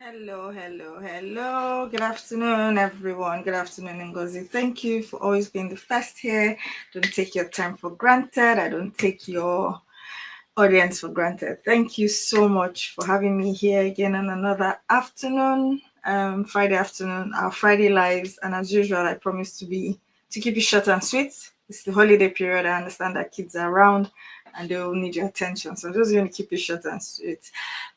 Hello. Good afternoon, everyone. Good afternoon, Ngozi. Thank you for always being the first here. Don't take your time for granted. I don't take your audience for granted. Thank you so much for having me here again on another afternoon, Friday afternoon, our Friday lives. And as usual, I promise to keep it short and sweet. It's the holiday period. I understand that kids are around and they will need your attention. So I'm just going to keep it short and sweet.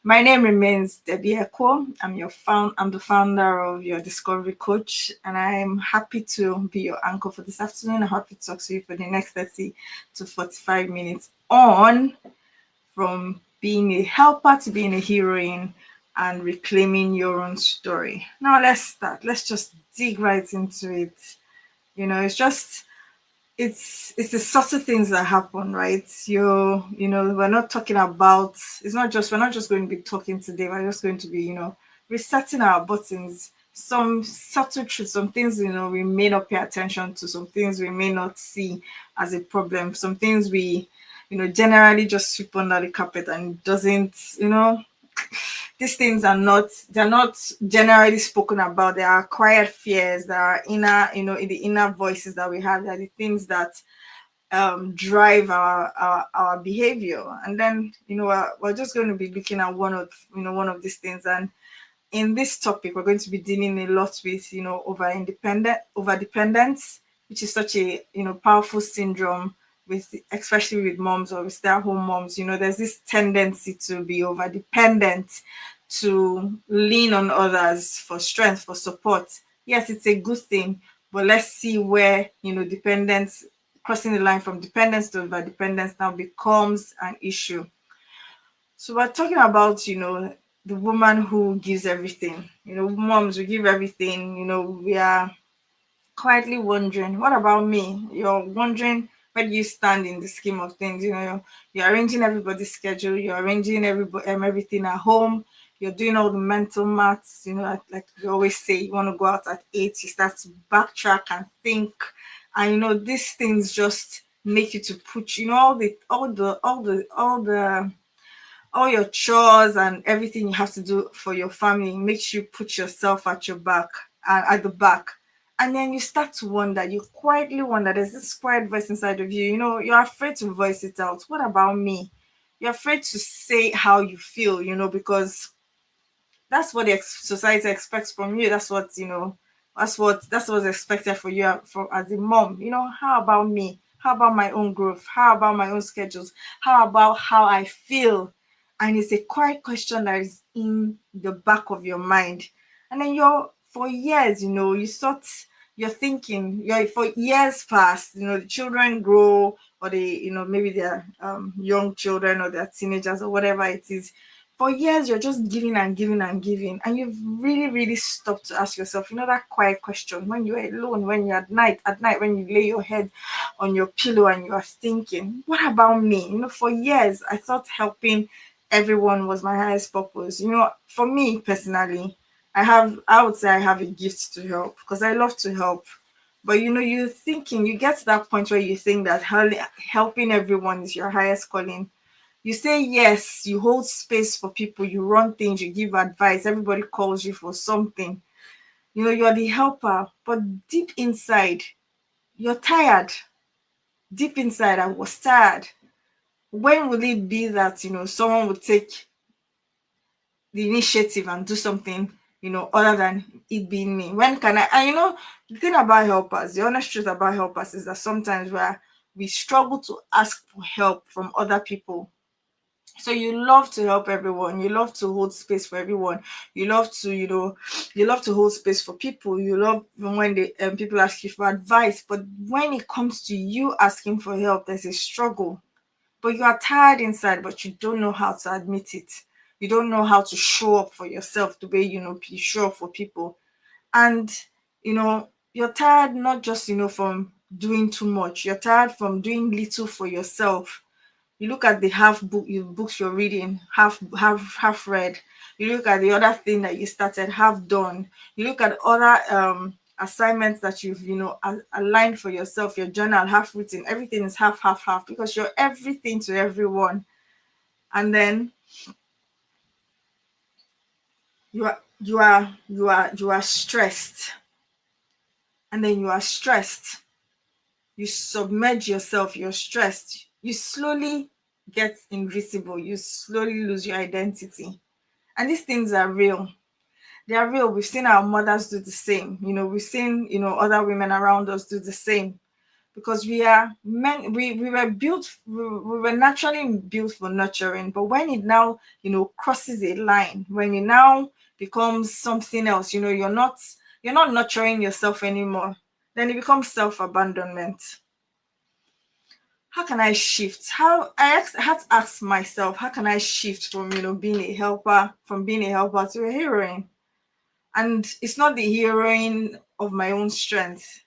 My name remains Debbie Echo. I'm the founder of your Discovery Coach, and I'm happy to be your anchor for this afternoon. I'm happy to talk to you for the next 30 to 45 minutes on from being a helper to being a heroine and reclaiming your own story. Now let's start. Let's just dig right into it. It's just it's the sort of things that happen, right? We're not talking about, it's not just we're not just going to be talking today, we're just going to be, resetting our buttons, some subtle truths, some things, we may not pay attention to, some things we may not see as a problem, some things we, generally just sweep under the carpet and doesn't, these things they're not generally spoken about. There are quiet fears, there are inner, in the inner voices that we have. They're the things that drive our behavior. And then, we're just going to be looking at one of these things. And in this topic, we're going to be dealing a lot with, over dependence, which is such a, powerful syndrome with, especially with moms or with stay-at-home moms. There's this tendency to be over dependent, to lean on others for strength, for support. Yes, it's a good thing, but let's see where, dependence, crossing the line from dependence to over dependence now becomes an issue. So we're talking about, the woman who gives everything. Moms, we give everything. We are quietly wondering, what about me? You're wondering, where do you stand in the scheme of things? You're arranging everybody's schedule. You're arranging everything at home. You're doing all the mental maths. Like we always say, you want to go out at 8. You start to backtrack and think, and these things just make you to put, all your chores and everything you have to do for your family makes you put yourself at the back. And then you start to wonder, you quietly wonder, there's this quiet voice inside of you, you're afraid to voice it out. What about me? You're afraid to say how you feel, because that's what the society expects from you. That's what's expected for you, for as a mom. How about me? How about my own growth? How about my own schedules? How about how I feel? And it's a quiet question that is in the back of your mind. And then for years, you're thinking, for years past, the children grow, or they, maybe they're young children or they're teenagers or whatever it is. For years you're just giving and giving and giving, and you've really, really stopped to ask yourself, that quiet question when you're alone, when you're at night when you lay your head on your pillow and you are thinking, what about me? For years I thought helping everyone was my highest purpose. For me personally, I would say I have a gift to help, because I love to help. But you get to that point where you think that helping everyone is your highest calling. You say yes, you hold space for people, you run things, you give advice, everybody calls you for something. You're the helper, but deep inside, you're tired. Deep inside, I was tired. When will it be that, someone would take the initiative and do something, other than it being me? When can I? And the thing about helpers, the honest truth about helpers is that sometimes we struggle to ask for help from other people. So you love to help everyone, you love to hold space for everyone, you love to hold space for people, you love when people ask you for advice. But when it comes to you asking for help, there's a struggle. But you are tired inside, but you don't know how to admit it. You don't know how to show up for yourself the way you show up for people. And you're tired, not just from doing too much, you're tired from doing little for yourself. You look at the books you're reading, half read. You look at the other thing that you started, half done. You look at other assignments that you've aligned for yourself, your journal half written. Everything is half, because you're everything to everyone. And then you are stressed, and then you are stressed, you submerge yourself, you're stressed, you slowly get invisible, you slowly lose your identity. And these things are real. They are real. We've seen our mothers do the same. We've seen, other women around us do the same, because we are men. We were built. We were naturally built for nurturing. But when it now, crosses a line, when it now becomes something else, you're not nurturing yourself anymore. Then it becomes self-abandonment. How can I shift? I had to ask myself, how can I shift from, being a helper to a heroine? And it's not the heroine of my own strength.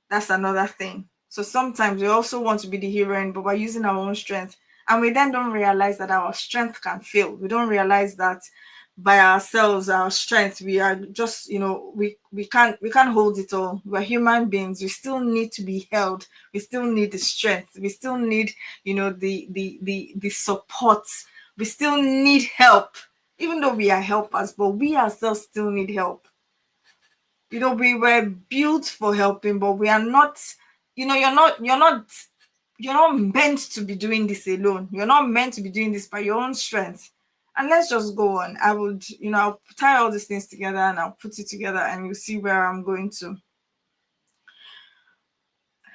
That's another thing. So sometimes we also want to be the heroine, but we're using our own strength. And we then don't realize that our strength can fail. We don't realize that by ourselves, our strength, we are just, we can't hold it all. We're human beings. We still need to be held. We still need the strength. We still need, the support. We still need help. Even though we are helpers, but we ourselves still need help. We were built for helping, but we are not, you're not meant to be doing this alone. You're not meant to be doing this by your own strength. And let's just go on. I'll tie all these things together and I'll put it together, and you'll see where I'm going to.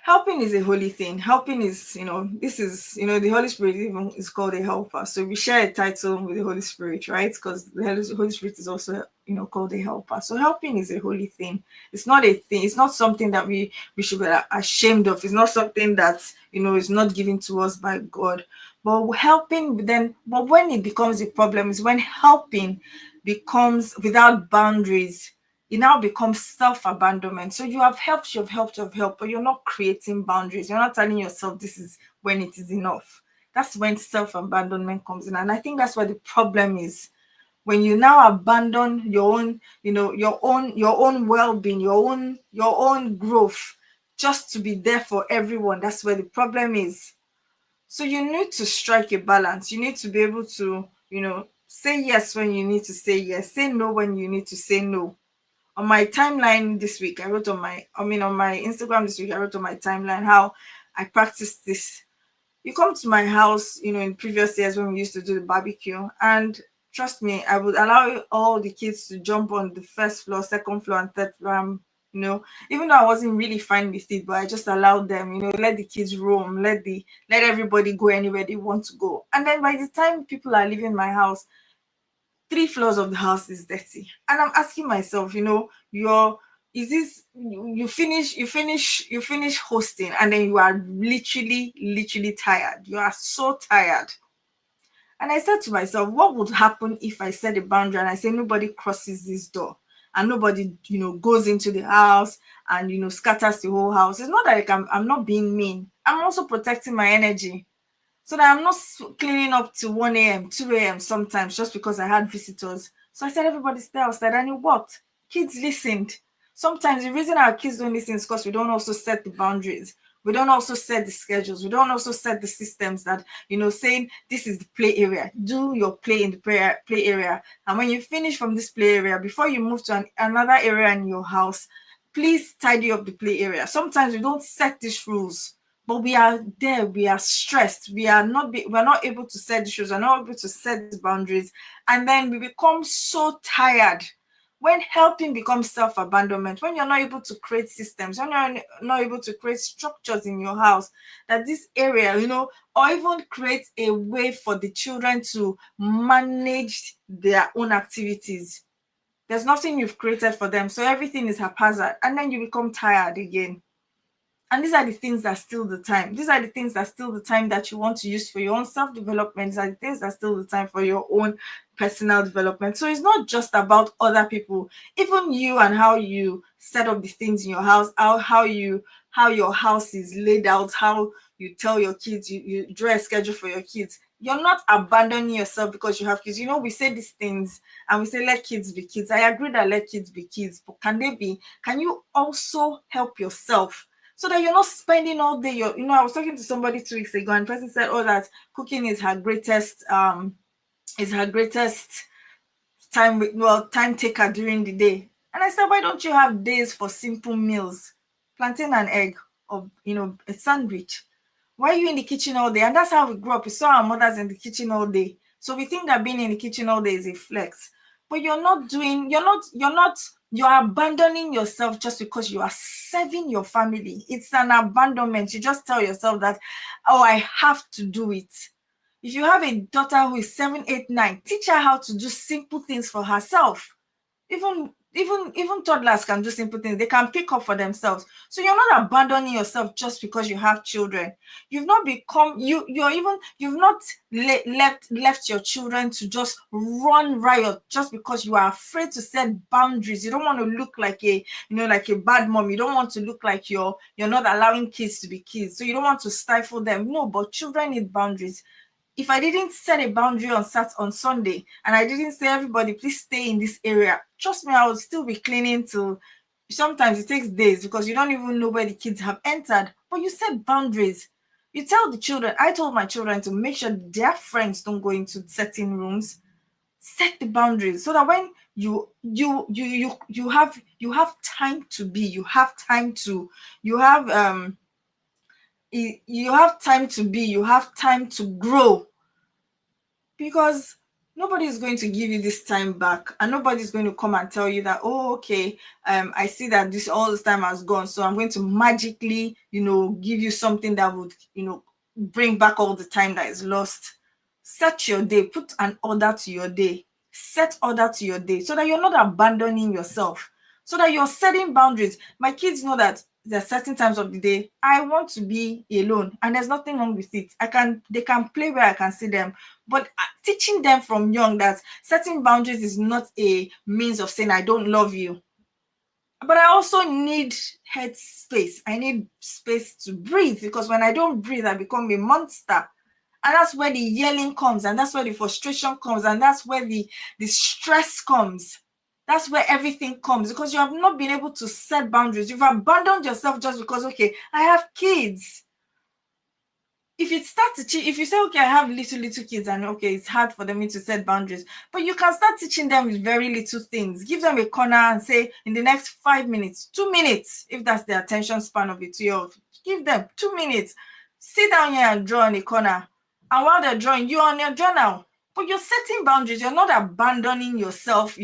Helping is a holy thing. Helping is, this is, the Holy Spirit even is called a helper. So we share a title with the Holy Spirit, right? Because the Holy Spirit is also, called a helper. So helping is a holy thing. It's not a thing. It's not something that we should be ashamed of. It's not something that, is not given to us by God. But but when it becomes a problem is when helping becomes without boundaries. It now becomes self-abandonment. So you've helped, but you're not creating boundaries. You're not telling yourself this is when it is enough. That's when self-abandonment comes in. And I think that's where the problem is. When you now abandon your own, your own well-being, your own growth, just to be there for everyone, that's where the problem is. So you need to strike a balance. You need to be able to, say yes when you need to say yes, say no when you need to say no. On my timeline this week, on my Instagram this week, I wrote on my timeline how I practiced this. You come to my house, in previous years when we used to do the barbecue, and trust me, I would allow all the kids to jump on the first floor, second floor, and third floor. Even though I wasn't really fine with it, but I just allowed them, let the kids roam, let everybody go anywhere they want to go. And then by the time people are leaving my house, 3 floors of the house is dirty. And I'm asking myself, you're is this you finish hosting, and then you are literally tired. You are so tired. And I said to myself, what would happen if I set a boundary and I say nobody crosses this door, and nobody, goes into the house and, scatters the whole house? It's not like I'm not being mean. I'm also protecting my energy, so that I'm not cleaning up to 1 a.m., 2 a.m. sometimes just because I had visitors. So I said, everybody stay outside, and it worked. Kids listened. Sometimes the reason our kids don't listen is because we don't also set the boundaries. We don't also set the schedules. We don't also set the systems that, saying this is the play area. Do your play in the play area. And when you finish from this play area, before you move to another area in your house, please tidy up the play area. Sometimes we don't set these rules, but we are there, we are stressed, we're not able to set the issues, we're not able to set these boundaries, and then we become so tired. When helping becomes self-abandonment, when you're not able to create systems, when you're not able to create structures in your house, that this area, or even create a way for the children to manage their own activities, there's nothing you've created for them, so everything is haphazard, and then you become tired again. And these are the things that steal the time. These are the things that steal the time that you want to use for your own self-development. These are the things that steal the time for your own personal development. So it's not just about other people. Even you and how you set up the things in your house, how your house is laid out, how you tell your kids, you draw a schedule for your kids. You're not abandoning yourself because you have kids. We say these things and we say let kids be kids. I agree that let kids be kids, but can you also help yourself? So that you're not spending all day. I was talking to somebody 2 weeks ago, and the person said, "Oh, that cooking is her greatest time taker during the day. And I said, why don't you have days for simple meals, plantain and egg, or a sandwich? Why are you in the kitchen all day? And that's how we grew up. We saw our mothers in the kitchen all day, so we think that being in the kitchen all day is a flex. But you're abandoning yourself just because you are serving your family. It's an abandonment. You just tell yourself that, oh, I have to do it. If you have a daughter who is 7, 8, 9, teach her how to do simple things for herself. Even toddlers can do simple things. They can pick up for themselves. So you're not abandoning yourself just because you have children. You've not become you've not left your children to just run riot just because you are afraid to set boundaries. You don't want to look like a bad mom. You don't want to look like you're not allowing kids to be kids. So you don't want to stifle them. No, but children need boundaries. If I didn't set a boundary on Sunday, and I didn't say, everybody, please stay in this area, trust me, I would still be cleaning till sometimes it takes days because you don't even know where the kids have entered. But you set boundaries. You tell the children. I told my children to make sure their friends don't go into certain rooms. Set the boundaries so that when you have time to be, you have time to you have time to grow, because nobody is going to give you this time back, and nobody's going to come and tell you that, oh, okay, I see that this all this time has gone, so I'm going to magically give you something that would bring back all the time that is lost. Set your day, put an order to your day, set order to your day, so that you're not abandoning yourself, so that you're setting boundaries. My kids know that there are certain times of the day I want to be alone, and there's nothing wrong with it. They can play where I can see them, but teaching them from young that setting boundaries is not a means of saying I don't love you. But I also need head space. I need space to breathe, because when I don't breathe, I become a monster. And that's where the yelling comes, and that's where the frustration comes, and that's where the stress comes. That's where everything comes, because you have not been able to set boundaries. You've abandoned yourself just because, okay, I have kids. If you say, okay, I have little kids, and okay, it's hard for them to set boundaries, but you can start teaching them with very little things. Give them a corner and say, in the next 5 minutes, 2 minutes, if that's the attention span of a 2-year-old, give them 2 minutes. Sit down here and draw in a corner. And while they're drawing, you're on your journal. But you're setting boundaries. You're not abandoning yourself,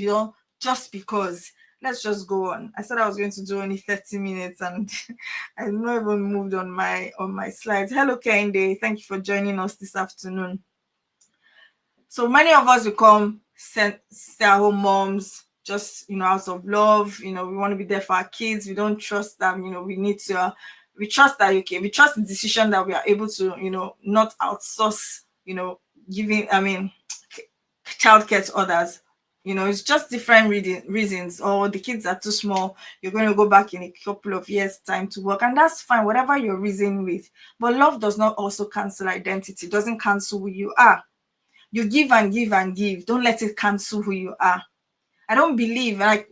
just because. Let's just go on. I said I was going to do only 30 minutes, and I've not even moved on my slides. Hello, Kende. Thank you for joining us this afternoon. So many of us become stay-at-home moms just out of love. We want to be there for our kids. We don't trust them. We trust that, okay, we trust the decision that we are able to not outsource giving childcare to others. It's just different reasons. Or the kids are too small, you're going to go back in a couple of years time to work, and that's fine, whatever you're reasoning with. But love does not also cancel identity. It doesn't cancel who you are. You give and give and give. Don't let it cancel who you are. I don't believe, I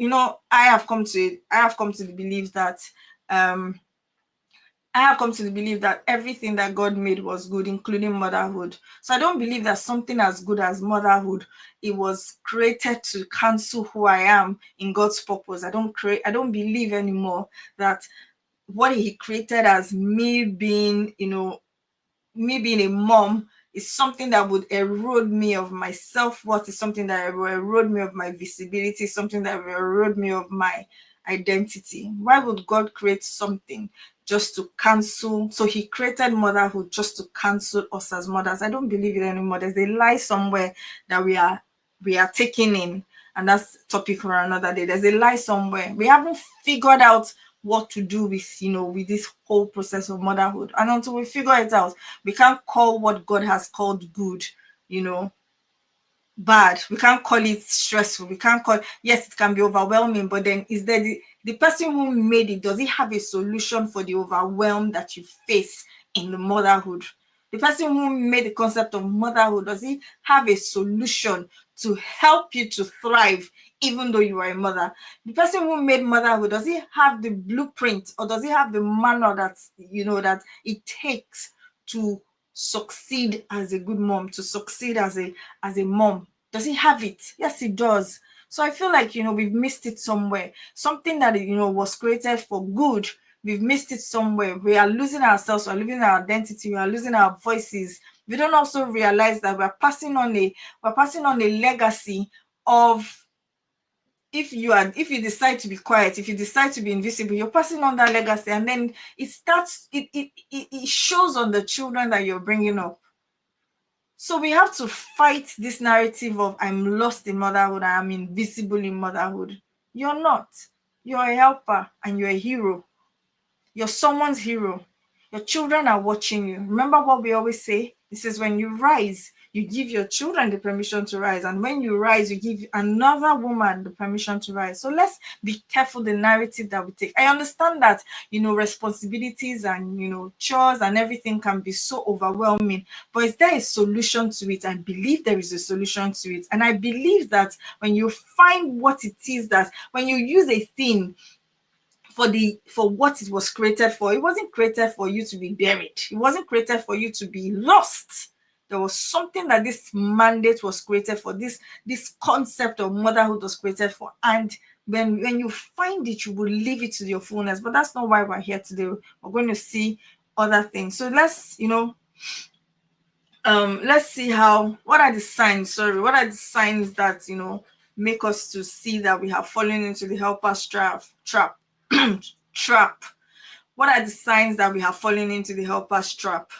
have come to the belief that everything that God made was good, including motherhood. So I don't believe that something as good as motherhood, it was created to cancel who I am in God's purpose. I don't believe anymore that what He created as me being a mom is something that would erode me of my self-worth, is something that will erode me of my visibility, something that will erode me of my identity. Why would God create something just to cancel? So He created motherhood just to cancel us as mothers. I don't believe it anymore. There's a lie somewhere that we are taking in, and that's a topic for another day. There's a lie somewhere. We haven't figured out what to do with with this whole process of motherhood, and until we figure it out, we can't call what God has called good bad. We can't call it stressful. We can't call, yes, it can be overwhelming, but then is there the person who made it, does he have a solution for the overwhelm that you face in the motherhood? The person who made the concept of motherhood, does he have a solution to help you to thrive even though you are a mother? The person who made motherhood, does he have the blueprint, or does he have the manual that that it takes to succeed as a good mom, to succeed as a mom? Does he have it? Yes, he does. So I feel like, we've missed it somewhere. Something that, was created for good, we've missed it somewhere. We are losing ourselves, we're losing our identity, we are losing our voices. We don't also realize that we're passing on a legacy of, if you decide to be quiet, if you decide to be invisible, you're passing on that legacy, and then it shows on the children that you're bringing up. So we have to fight this narrative of I'm lost in motherhood, I am invisible in motherhood. You're not. You're a helper and you're a hero. You're someone's hero. Your children are watching you. Remember what we always say? It says when you rise, you give your children the permission to rise. And when you rise, you give another woman the permission to rise. So let's be careful the narrative that we take. I understand that, responsibilities and, chores and everything can be so overwhelming. But is there a solution to it? I believe there is a solution to it. And I believe that when you find what it is, that when you use a thing for what it was created for, it wasn't created for you to be buried. It wasn't created for you to be lost. There was something that this mandate was created for. This concept of motherhood was created for. And when you find it, you will live it to your fullness. But that's not why we're here today. We're going to see other things. So let's see what are the signs that make us to see that we have fallen into the helper's trap. Trap. What are the signs that we have fallen into the helper's trap?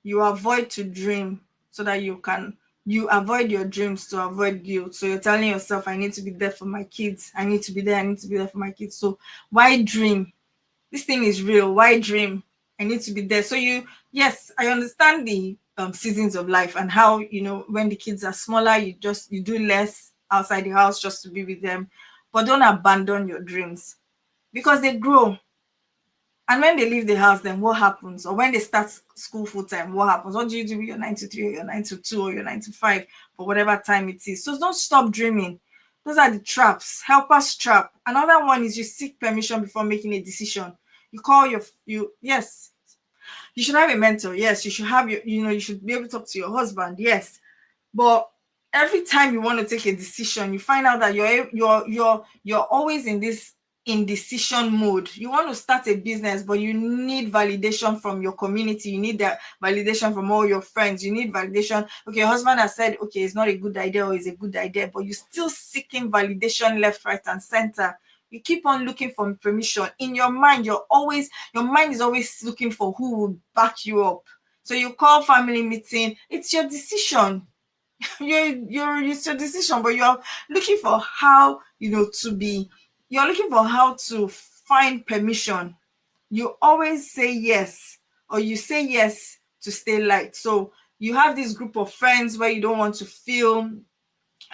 You avoid to dream so that you avoid your dreams to avoid guilt. So you're telling yourself, I need to be there for my kids, I need to be there for my kids. So why dream? This thing is real. Why dream? I need to be there. So yes, I understand the seasons of life and how, when the kids are smaller, you do less outside the house just to be with them. But don't abandon your dreams, because they grow. And when they leave the house, then what happens? Or when they start school full time, what happens? What do you do with your 9 to 3 or your 9 to 2 or your 9 to 5 for whatever time it is? So don't stop dreaming. Those are the traps. Helper's trap. Another one is you seek permission before making a decision. You call yes, you should have a mentor. Yes, you should have you should be able to talk to your husband. Yes. But every time you want to take a decision, you find out that you're always in this indecision mode. You want to start a business, but you need validation from your community. You need that validation from all your friends. You need validation. Okay, your husband has said, okay, it's not a good idea or it's a good idea, but you're still seeking validation left, right, and center. You keep on looking for permission. In your mind, your mind is always looking for who will back you up. So you call family meeting. It's your decision. It's your decision, but you're looking for how you're looking for how to find permission. You always say yes, or you say yes to stay light. So you have this group of friends where you don't want to feel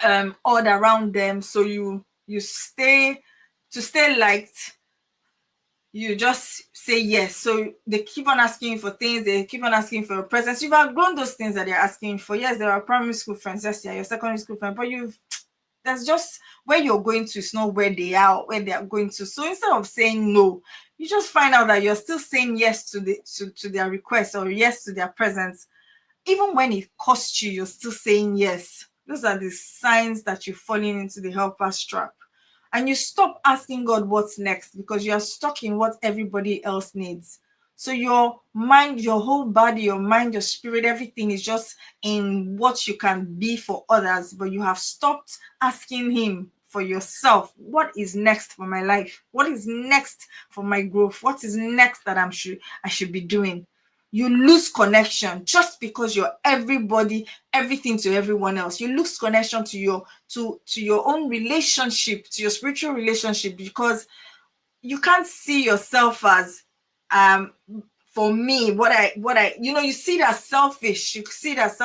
odd around them, so you stay liked. You just say yes. So they keep on asking you for things, they keep on asking for your presence. You've outgrown those things that they're asking for. Yes, there are primary school friends, yes, yeah, your secondary school friends, but that's just where you're going to. It's not where they are going to. So instead of saying no, you just find out that you're still saying yes to their request, or yes to their presence. Even when it costs you, you're still saying yes. Those are the signs that you're falling into the helper's trap. And you stop asking God what's next, because you are stuck in what everybody else needs. So your mind, your whole body, your mind, your spirit, everything is just in what you can be for others, but you have stopped asking Him for yourself. What is next for my life? What is next for my growth? What is next that I should be doing? You lose connection just because you're everything to everyone else. You lose connection to your own relationship, to your spiritual relationship, because you can't see yourself as for me, you see it as selfish. You see it as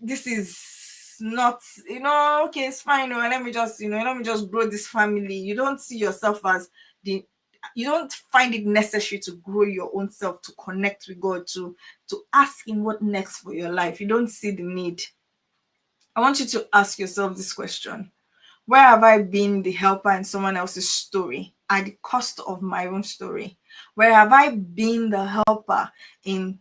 this is not, okay, it's fine, let me just grow this family. You don't see yourself as you don't find it necessary to grow your own self, to connect with God, to ask Him what next for your life. You don't see the need. I want you to ask yourself this question: where have I been the helper in someone else's story at the cost of my own story? Where have I been the helper in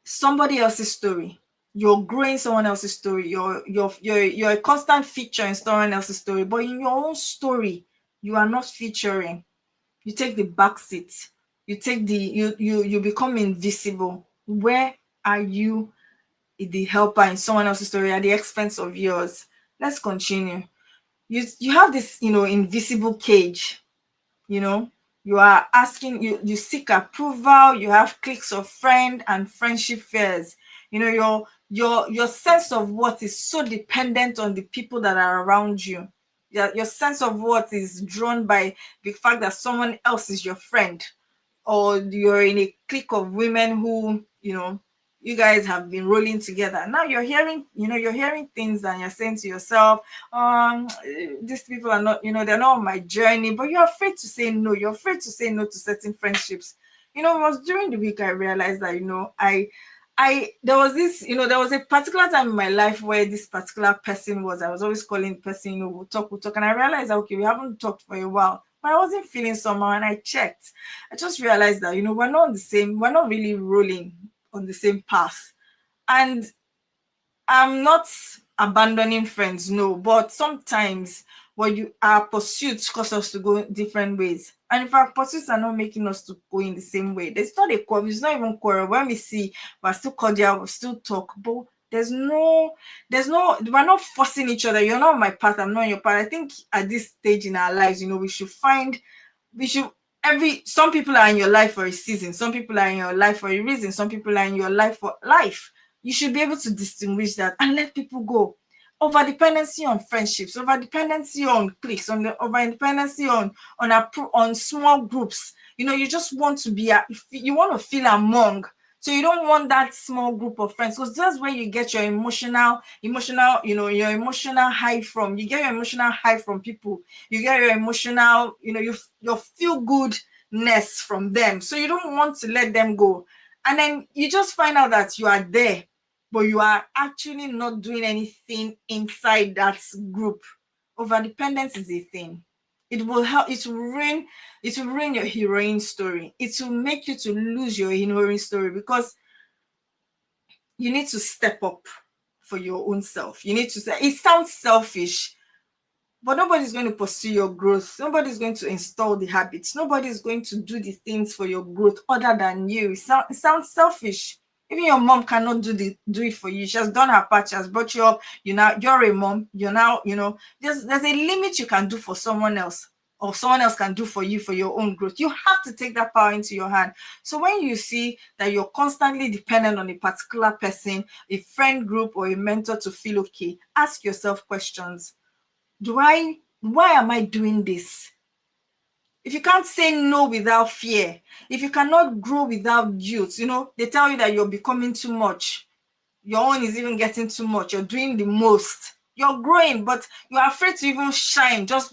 somebody else's story you're growing someone else's story. You're a constant feature in someone else's story, but in your own story, you are not featuring. You take the back seat. You take the you become invisible. Where are you, the helper in someone else's story at the expense of yours? Let's continue. You have this, invisible cage. you know you are asking, you seek approval, you have cliques of friend and friendship fears. Your sense of worth is so dependent on the people that are around you. Your sense of worth is drawn by the fact that someone else is your friend, or you're in a clique of women who, you guys have been rolling together. Now you're hearing things and you're saying to yourself, these people are not, they're not on my journey, but you're afraid to say no. You're afraid to say no to certain friendships. It was during the week I realized that, there was this, there was a particular time in my life where this particular person I was always calling the person, we'll talk. And I realized that, okay, we haven't talked for a while, but I wasn't feeling somehow. And I checked. I just realized that, we're not really rolling on the same path. And I'm not abandoning friends, no, but sometimes when our pursuits cause us to go different ways. And if our pursuits are not making us to go in the same way, there's not a quarrel, it's not even quarrel. When we see we're still cordial, we still talk, but we're not forcing each other. You're not on my path, I'm not on your path. I think at this stage in our lives, we should some people are in your life for a season, some people are in your life for a reason, some people are in your life for life. You should be able to distinguish that and let people go. Over dependency on friendships, over dependency on cliques, over dependency on small groups. You just want to you want to feel among. So you don't want that small group of friends, because that's where you get your your emotional high from. You get your emotional high from people. You get your emotional, your feel goodness from them. So you don't want to let them go. And then you just find out that you are there, but you are actually not doing anything inside that group. Overdependence is a thing. It will help, it will ruin your heroine story. It will make you to lose your heroine story, because you need to step up for your own self. You need to say, it sounds selfish, but nobody's going to pursue your growth. Nobody's going to install the habits. Nobody's going to do the things for your growth other than you. It sounds selfish. Even your mom cannot do it for you. She has done her part. She has brought you up. You're a mom. You're now, there's a limit you can do for someone else, or someone else can do for you for your own growth. You have to take that power into your hand. So when you see that you're constantly dependent on a particular person, a friend group, or a mentor to feel okay, ask yourself questions. Why am I doing this? If you can't say no without fear, if you cannot grow without guilt, they tell you that you're becoming too much. Your own is even getting too much. You're doing the most. You're growing, but you're afraid to even shine, just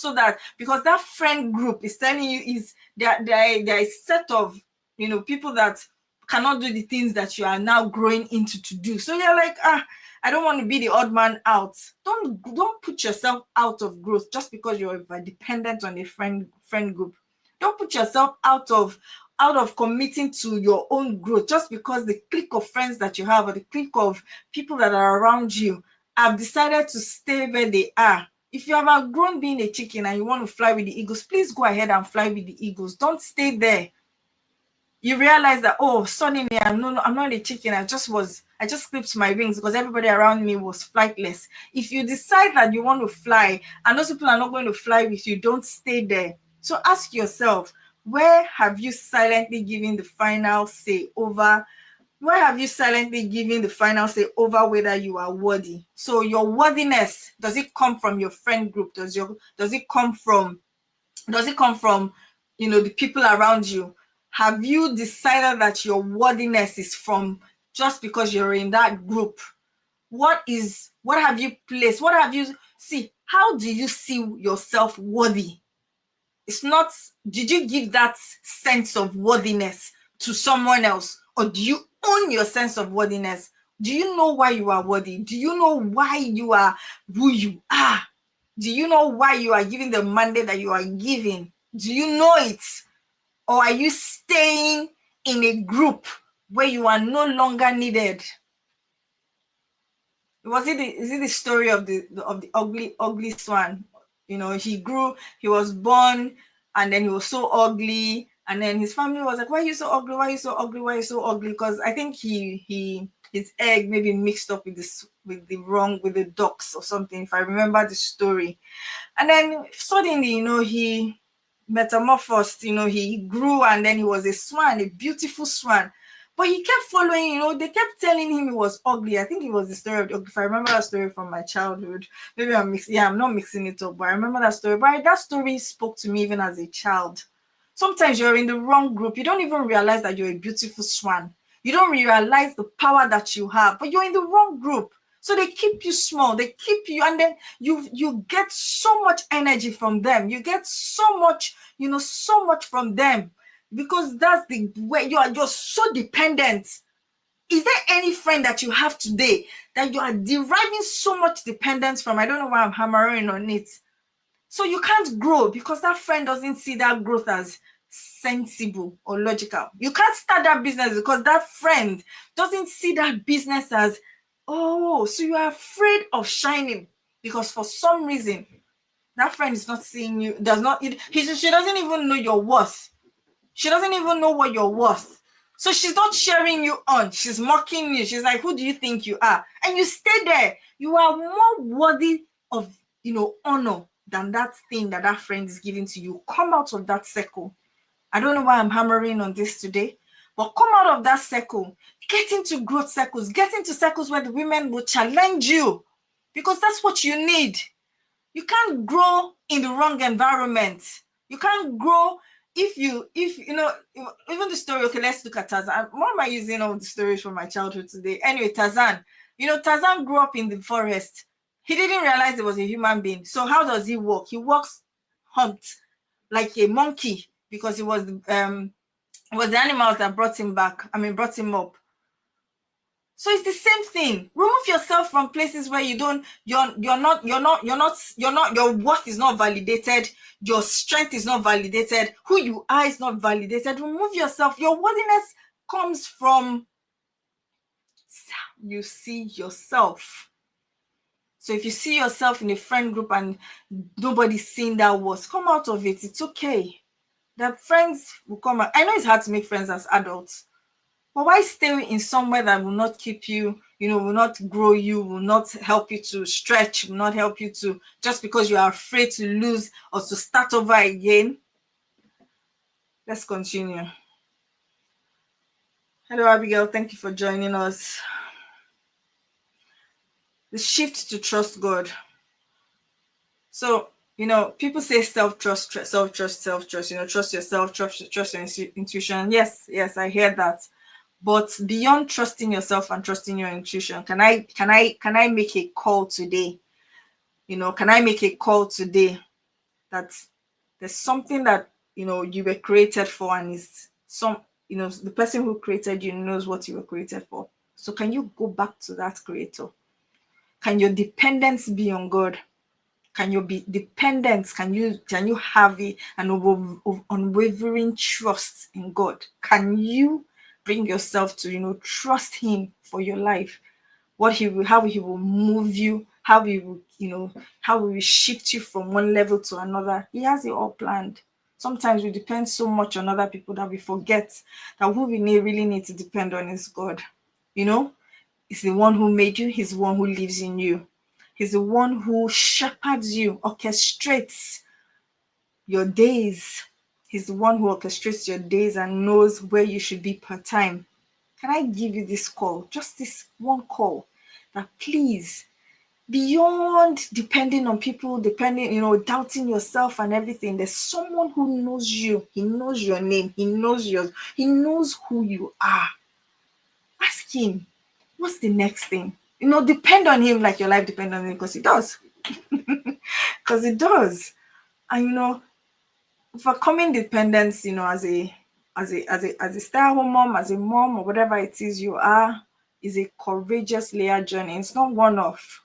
so that, because that friend group is telling you they're a set of people that cannot do the things that you are now growing into to do. So you're like, I don't want to be the odd man out. Don't put yourself out of growth just because you're dependent on a friend group. Don't put yourself out of committing to your own growth just because the clique of friends that you have, or the clique of people that are around you, have decided to stay where they are. If you have outgrown being a chicken and you want to fly with the eagles, please go ahead and fly with the eagles. Don't stay there. You realize that, suddenly I'm not a chicken. I just clipped my wings because everybody around me was flightless. If you decide that you want to fly and those people are not going to fly with you, don't stay there. So ask yourself, where have you silently given the final say over whether you are worthy? So your worthiness, does it come from your friend group? Does it come from the people around you? Have you decided that your worthiness is from just because you're in that group? What have you placed? How do you see yourself worthy? It's not, did you give that sense of worthiness to someone else, or do you own your sense of worthiness? Do you know why you are worthy? Do you know why you are who you are? Do you know why you are giving the mandate that you are giving? Do you know it? Or are you staying in a group where you are no longer needed? Is it the story of the ugly swan? He grew, he was born, and then he was so ugly, and then his family was like, why are you so ugly, why are you so ugly, why are you so ugly? Because I think his egg maybe mixed up with the ducks or something, if I remember the story. And then suddenly, he metamorphosed, he grew, and then he was a swan, a beautiful swan. But he kept following, they kept telling him he was ugly. I think it was the story of the ugly. If I remember that story from my childhood, maybe I'm not mixing it up, but I remember that story. But that story spoke to me even as a child. Sometimes you're in the wrong group. You don't even realize that you're a beautiful swan. You don't realize the power that you have, but you're in the wrong group. So they keep you small, they keep you, and then you get so much energy from them. You get so much, so much from them, because that's the way you're so dependent. Is there any friend that you have today that you are deriving so much dependence from? I don't know why I'm hammering on it. So you can't grow because that friend doesn't see that growth as sensible or logical. You can't start that business because that friend doesn't see that business as, oh, so you are afraid of shining because for some reason that friend is not seeing you, she doesn't even know your worth. She doesn't even know what you're worth. So she's not cheering you on. She's mocking you. She's like, who do you think you are? And you stay there. You are more worthy of, honor than that thing that friend is giving to you. Come out of that circle. I don't know why I'm hammering on this today, but come out of that circle. Get into growth circles. Get into circles where the women will challenge you, because that's what you need. You can't grow in the wrong environment. You can't grow if even the story. Okay, let's look at Tarzan. Why am I using all the stories from my childhood today? Anyway, Tarzan. Tarzan grew up in the forest. He didn't realize he was a human being. So how does he walk? He walks humped like a monkey, because it was the animals that brought him up. So it's the same thing. Remove yourself from places where your worth is not validated, your strength is not validated, who you are is not validated. Remove yourself. Your worthiness comes from you see yourself. So if you see yourself in a friend group and nobody's seeing that worth, come out of it. It's okay. The friends will come out. I know it's hard to make friends as adults, but why stay in somewhere that will not keep you, will not grow you, will not help you to stretch, will not help you to, just because you are afraid to lose or to start over again? Let's continue. Hello, Abigail. Thank you for joining us. The shift to trust God. So, people say self-trust, trust yourself, trust your intuition. Yes, I hear that. But beyond trusting yourself and trusting your intuition, can I make a call today? Can I make a call today that there's something that you were created for, and the person who created you knows what you were created for. So can you go back to that creator? Can your dependence be on God? Can you be dependent? Can you have an unwavering trust in God? Can you bring yourself to trust Him for your life? How He will move you, how He will how He will shift you from one level to another. He has it all planned. Sometimes we depend so much on other people that we forget that who we really need to depend on is God. He's the one who made you. He's the one who lives in you. He's the one who shepherds you, orchestrates your days. He's the one who orchestrates your days and knows where you should be per time. Can I give you this call? Just this one call, that please, beyond depending on people, doubting yourself and everything, there's someone who knows you. He knows your name. He knows yours. He knows who you are. Ask Him, what's the next thing? Depend on Him like your life depends on Him, because He does. Because He does. And overcoming dependence, as a stay-at-home mom, as a mom, or whatever it is you are, is a courageous layered journey. It's not one-off.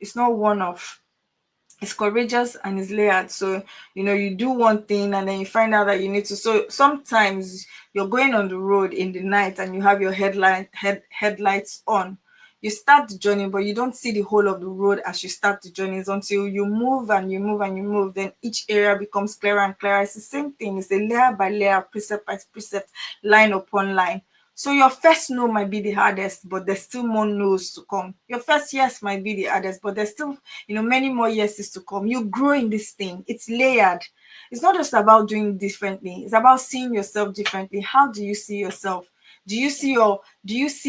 It's courageous and it's layered. So you do one thing and then you find out that you need to. So sometimes you're going on the road in the night and you have your headlights on. you start the journey, but you don't see the whole of the road as you start the journey. It's until you move and you move and you move, then each area becomes clearer and clearer. It's the same thing. It's a layer by layer, precept by precept, line upon line. So your first no might be the hardest, but there's still more no's to come. Your first yes might be the hardest, but there's still, many more yeses to come. You grow in this thing. It's layered. It's not just about doing differently. It's about seeing yourself differently. How do you see yourself? Do you see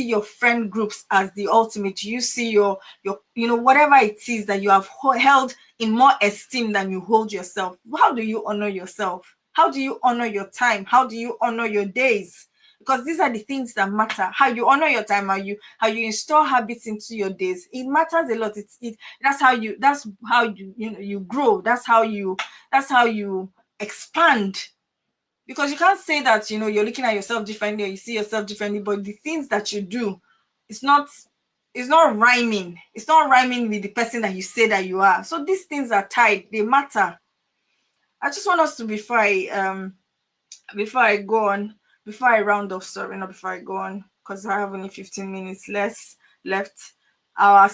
your friend groups as the ultimate? Do you see your whatever it is that you have held in more esteem than you hold yourself? How do you honor yourself? How do you honor your time? How do you honor your days? Because these are the things that matter. How you honor your time, how you install habits into your days. It matters a lot. That's how you grow. That's how you expand. Because you can't say that you're looking at yourself differently or you see yourself differently, but the things that you do, it's not rhyming. It's not rhyming with the person that you say that you are. So these things are tied. They matter. I just want us to, before I go on, before I round off, sorry, not before I go on, because I have only 15 minutes left. I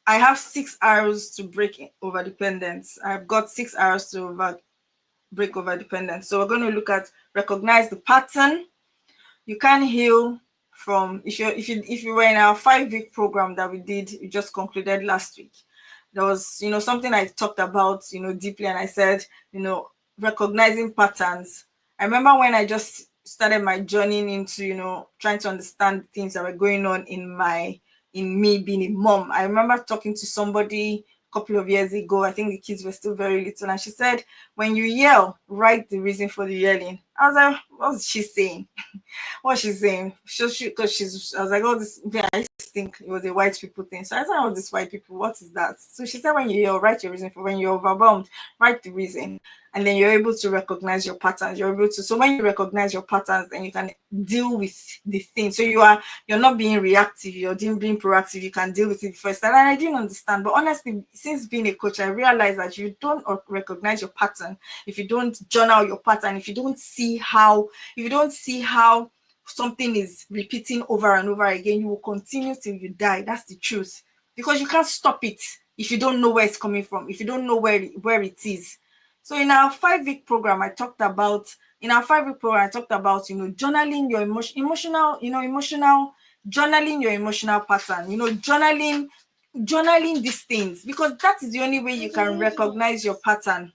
have 6 hours to break over dependence. I've got 6 hours to break over dependence. So we're going to look at recognize the pattern. You can heal from if you were in our 5-week program that we just concluded last week. There was something I talked about deeply, and I said recognizing patterns. I remember when I just started my journey into trying to understand things that were going on in me being a mom. I remember talking to somebody a couple of years ago. I think the kids were still very little, and she said, when you yell, write the reason for the yelling. I was like, what's she saying? What she's saying? Because I was like, oh, this. I used to think it was a white people thing. So I said, oh, this white people, what is that? So she said, when you yell, write your reason for. When you're overwhelmed, write the reason, and then you're able to recognize your patterns. So when you recognize your patterns, then you can deal with the thing. So you're not being reactive. You're being proactive. You can deal with it first. And I didn't understand, but honestly, since being a coach, I realized that you don't recognize your pattern, if you don't journal your pattern, if you don't see how something is repeating over and over again, you will continue till you die. That's the truth. Because you can't stop it if you don't know where it's coming from, if you don't know where it is. So in our 5-week program, I talked about journaling your journaling your emotional pattern, journaling these things, because that is the only way you can recognize your pattern.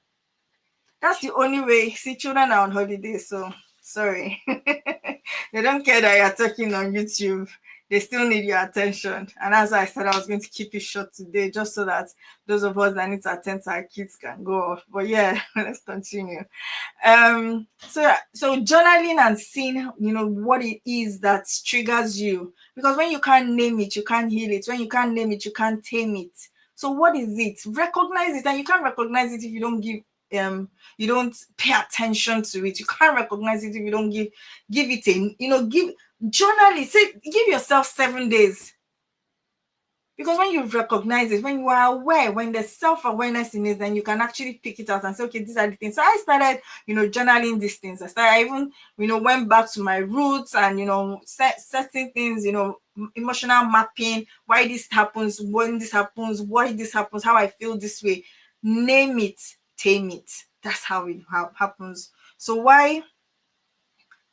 That's the only way. See, children are on holiday, so sorry. They don't care that you're talking on YouTube. They still need your attention. And as I said, I was going to keep it short today, just so that those of us that need to attend to our kids can go off. But yeah, let's continue. So journaling and seeing, what it is that triggers you. Because when you can't name it, you can't heal it. When you can't name it, you can't tame it. So what is it? Recognize it. And you can't recognize it if you don't you don't pay attention to it. You can't recognize it if you don't give it journal it. Say, give yourself 7 days. Because when you recognize it, when you are aware, when there's self-awareness in it, then you can actually pick it out and say, okay, these are the things. So I started, journaling these things. I even, went back to my roots and, certain things, emotional mapping, why this happens, when this happens, why this happens, how I feel this way. Name it, tame it. That's how it happens. So why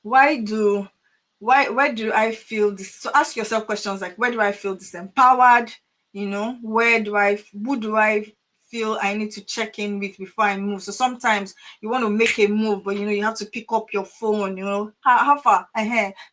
do I feel this? So ask yourself questions like, where do I feel disempowered? Who do I feel I need to check in with before I move? So sometimes you want to make a move, but you have to pick up your phone, how far?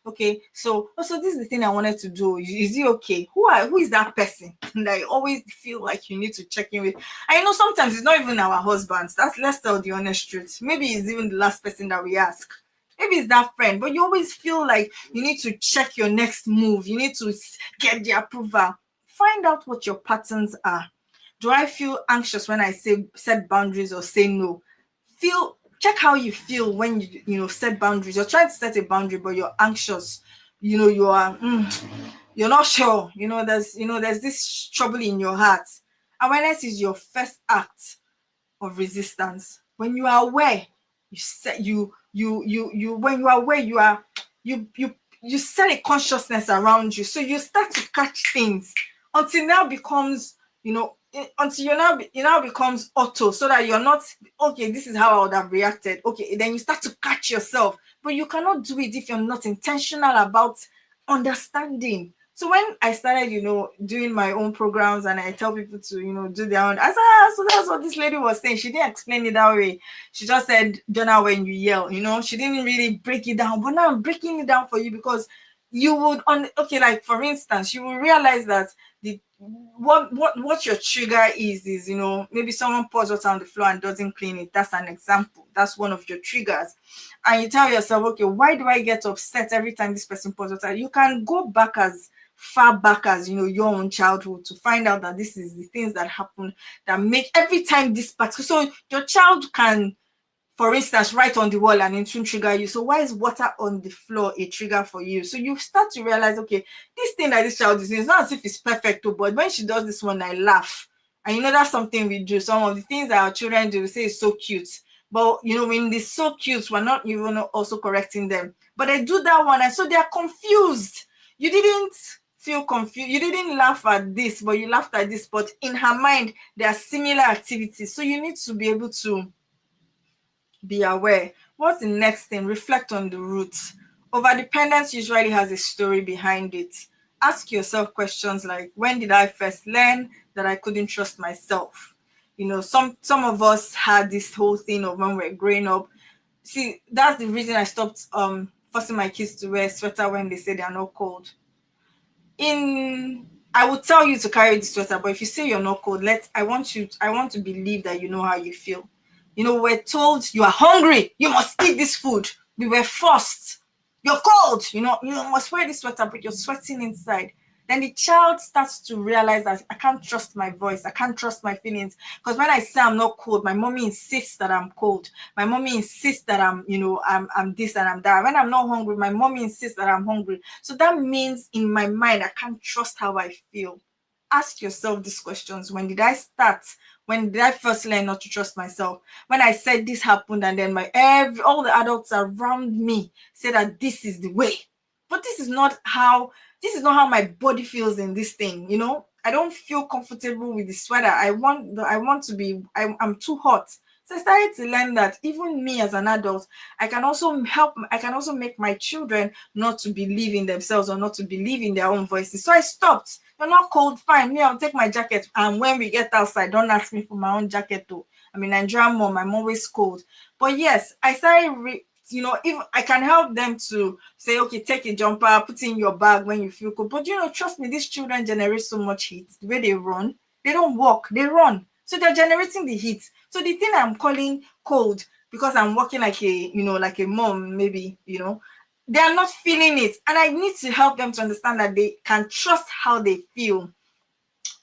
Okay. So also, this is the thing I wanted to do. Is it okay? Who is that person that you always feel like you need to check in with? And sometimes it's not even our husbands. Let's tell the honest truth. Maybe it's even the last person that we ask. Maybe it's that friend, but you always feel like you need to check your next move. You need to get the approval. Find out what your patterns are. Do I feel anxious when I set boundaries or say no? Check how you feel when you set boundaries. You're trying to set a boundary, but you're anxious. You are you're not sure. There's this trouble in your heart. Awareness is your first act of resistance. When you are aware, when you are aware, you set a consciousness around you, so you start to catch things. until now becomes, until you now becomes auto, so that you're not, okay, this is how I would have reacted. Okay, then you start to catch yourself. But you cannot do it if you're not intentional about understanding. So when I started, doing my own programs, and I tell people to, do their own, I said, so that's what this lady was saying. She didn't explain it that way. She just said, Jonah, when you yell, she didn't really break it down. But now I'm breaking it down for you, because you would, okay, like for instance, you will realize that the what your trigger is, maybe someone pours water on the floor and doesn't clean it. That's an example. That's one of your triggers. And you tell yourself, okay, why do I get upset every time this person pours water? You can go back as far back as, your own childhood, to find out that this is the things that happen that make every time this particular. So your child can, for instance, write on the wall and it will trigger you. So why is water on the floor a trigger for you? So you start to realize, okay, this thing that this child is doing, it's not as if it's perfect, but when she does this one, I laugh. And that's something we do. Some of the things that our children do, we say is so cute. But when they're so cute, we're not even also correcting them. But they do that one, and so they are confused. You didn't feel confused. You didn't laugh at this, but you laughed at this. But in her mind, there are similar activities. So you need to be able to be aware. What's the next thing? Reflect on the roots. Overdependence usually has a story behind it. Ask yourself questions like, when did I first learn that I couldn't trust myself? Some of us had this whole thing of when we're growing up. See, that's the reason I stopped forcing my kids to wear a sweater when they say they're not cold. I would tell you to carry the sweater, but if you say you're not cold, I want to believe that you know how you feel. We're told you are hungry, you must eat this food. We were forced. You're cold, you must wear this sweater, but you're sweating inside. Then the child starts to realize that I can't trust my voice, I can't trust my feelings. Because when I say I'm not cold, my mommy insists that I'm cold. My mommy insists that I'm this and I'm that. When I'm not hungry, my mommy insists that I'm hungry. So that means in my mind, I can't trust how I feel. Ask yourself these questions. When did I start? When did I first learn not to trust myself? When I said this happened, and then all the adults around me say that this is the way. But this is not how my body feels in this thing. I don't feel comfortable with the sweater. I'm too hot. So I started to learn that even me as an adult, I can also make my children not to believe in themselves, or not to believe in their own voices. So I stopped. You're not cold, fine. Me, I'll take my jacket. And when we get outside, don't ask me for my own jacket though. I'm a Nigerian mom, I'm always cold. But yes, I started if I can help them to say, okay, take a jumper, put it in your bag when you feel cold. But trust me, these children generate so much heat. The way they run, they don't walk, they run. So they're generating the heat. So the thing I'm calling cold, because I'm walking like a mom, maybe, they are not feeling it. And I need to help them to understand that they can trust how they feel.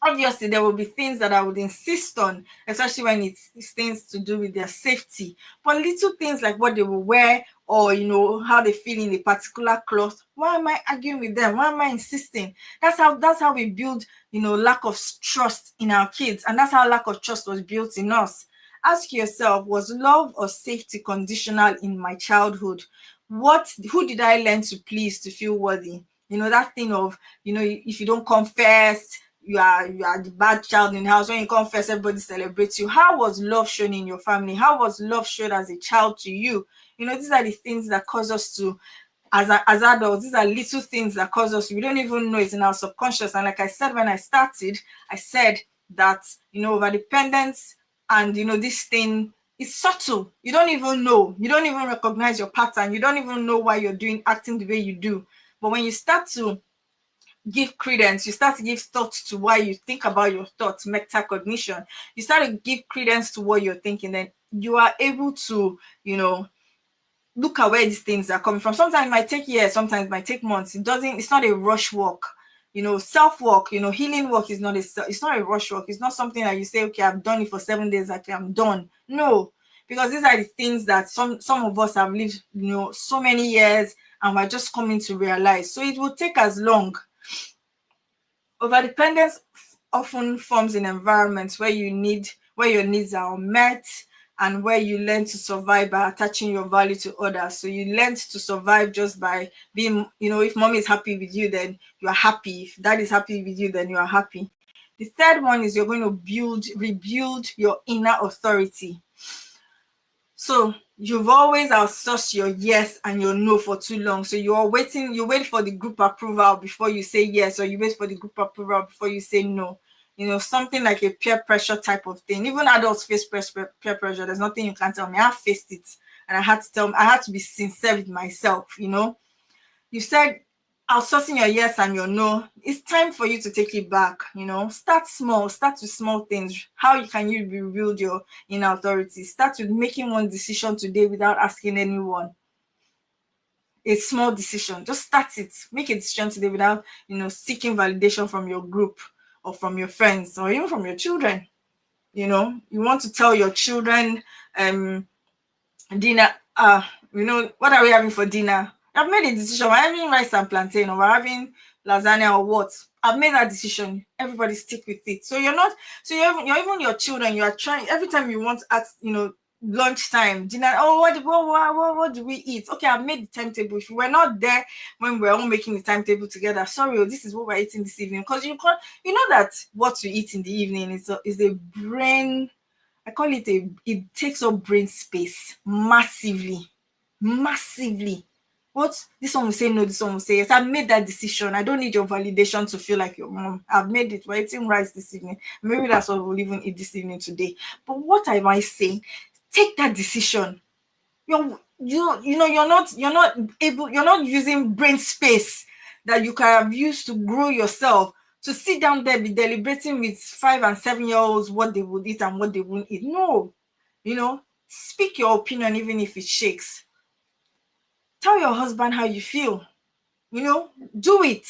Obviously, there will be things that I would insist on, especially when it's things to do with their safety. But little things like what they will wear, or how they feel in a particular cloth, why am I arguing with them? Why am I insisting? That's how we build lack of trust in our kids, and that's how lack of trust was built in us. Ask yourself, was love or safety conditional in my childhood? Who did I learn to please to feel worthy? That thing of, if you don't come first, you are the bad child in the house. When you come first, everybody celebrates you. How was love shown in your family? How was love shown as a child to you? These are the things that cause us to, as adults, these are little things that cause us, we don't even know it's in our subconscious. And like I said when I started, I said that overdependence and this thing is subtle. You don't even know. You don't even recognize your pattern. You don't even know why you're acting the way you do. But when you start to give credence, you start to give thoughts to why you think about your thoughts, metacognition, you start to give credence to what you're thinking, then you are able to look at where these things are coming from. Sometimes it might take years, sometimes it might take months. It's not a rush work. Self-work, healing work is it's not a rush work. It's not something that you say, okay, I've done it for 7 days, okay, I'm done. No, because these are the things that some of us have lived, so many years, and we're just coming to realize. So it will take as long. Overdependence often forms in environments where your needs are met, and where you learn to survive by attaching your value to others. So you learn to survive just by being, if mom is happy with you, then you are happy. If dad is happy with you, then you are happy. The third one is you're going to rebuild your inner authority. So you've always outsourced your yes and your no for too long. So you wait for the group approval before you say yes, or you wait for the group approval before you say no. Something like a peer pressure type of thing. Even adults face peer pressure. There's nothing you can tell me. I faced it, and I had to be sincere with myself. You said outsourcing your yes and your no. It's time for you to take it back. Start small. Start with small things. How can you rebuild your inner authority? Start with making one decision today without asking anyone. A small decision. Just start it. Make a decision today without seeking validation from your group or from your friends or even from your children. You want to tell your children, dinner, what are we having for dinner? I've made a decision. We're having rice and plantain, or we're having lasagna, or what. I've made that decision. Everybody stick with it. So you're even your children, you are trying every time you want to ask, lunchtime, dinner. Oh, what do we eat? Okay, I've made the timetable. If we're not there when we're all making the timetable together, sorry, this is what we're eating this evening. Because you know that what you eat in the evening is a brain. I call it it takes up brain space massively. What? This one will say no, this one will say yes. I've made that decision. I don't need your validation to feel like your mom. I've made it. We're eating rice this evening. Maybe that's what we'll even eat this evening today. But what am I saying? Take that decision. You're not using brain space that you can have used to grow yourself, to sit down there, be deliberating with 5 and 7-year-olds what they would eat and what they wouldn't eat. No, speak your opinion even if it shakes. Tell your husband how you feel. Do it.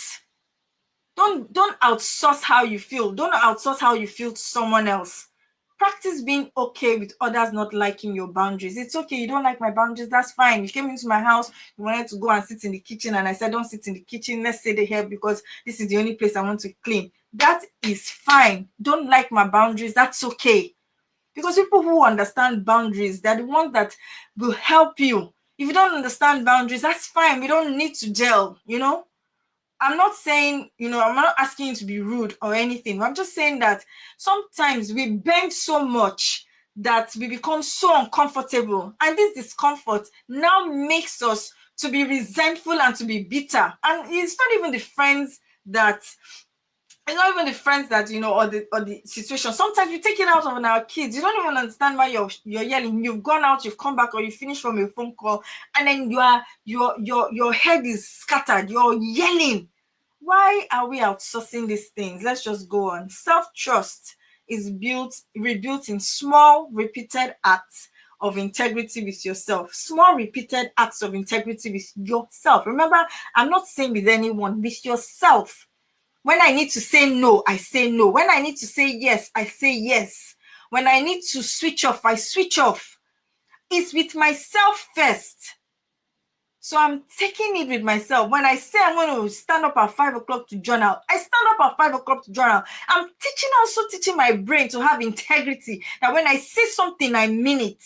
Don't outsource how you feel. Don't outsource how you feel to someone else. Practice being okay with others not liking your boundaries. It's okay. You don't like my boundaries. That's fine. You came into my house. You wanted to go and sit in the kitchen. And I said, don't sit in the kitchen. Let's stay here because this is the only place I want to clean. That is fine. Don't like my boundaries. That's okay. Because people who understand boundaries, they're the ones that will help you. If you don't understand boundaries, that's fine. We don't need to gel, I'm not saying, I'm not asking you to be rude or anything. I'm just saying that sometimes we bend so much that we become so uncomfortable. And this discomfort now makes us to be resentful and to be bitter. And it's not even the friends that or the situation. Sometimes we take it out on our kids. You don't even understand why you're yelling. You've gone out, you've come back, or you finished from a phone call, and then your head is scattered. You're yelling. Why are we outsourcing these things? Let's just go on. Self-trust is rebuilt in small, repeated acts of integrity with yourself. Small, repeated acts of integrity with yourself. Remember, I'm not saying with anyone, with yourself. When I need to say no, I say no. When I need to say yes, I say yes. When I need to switch off, I switch off. It's with myself first. So I'm taking it with myself. When I say I'm going to stand up at 5 o'clock to journal, I stand up at 5 o'clock to journal. I'm also teaching my brain to have integrity. That when I say something, I mean it.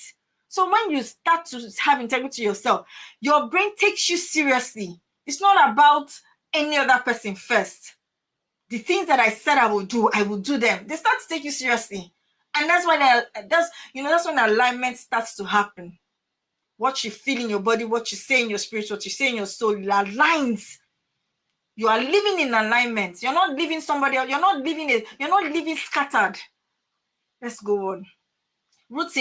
So when you start to have integrity yourself, your brain takes you seriously. It's not about any other person first. The things that I said I will do them. They start to take you seriously. And that's when alignment starts to happen. What you feel in your body, what you say in your spirit, what you say in your soul, it aligns. You are living in alignment. You're not living somebody else. You're not living scattered. Let's go on. Root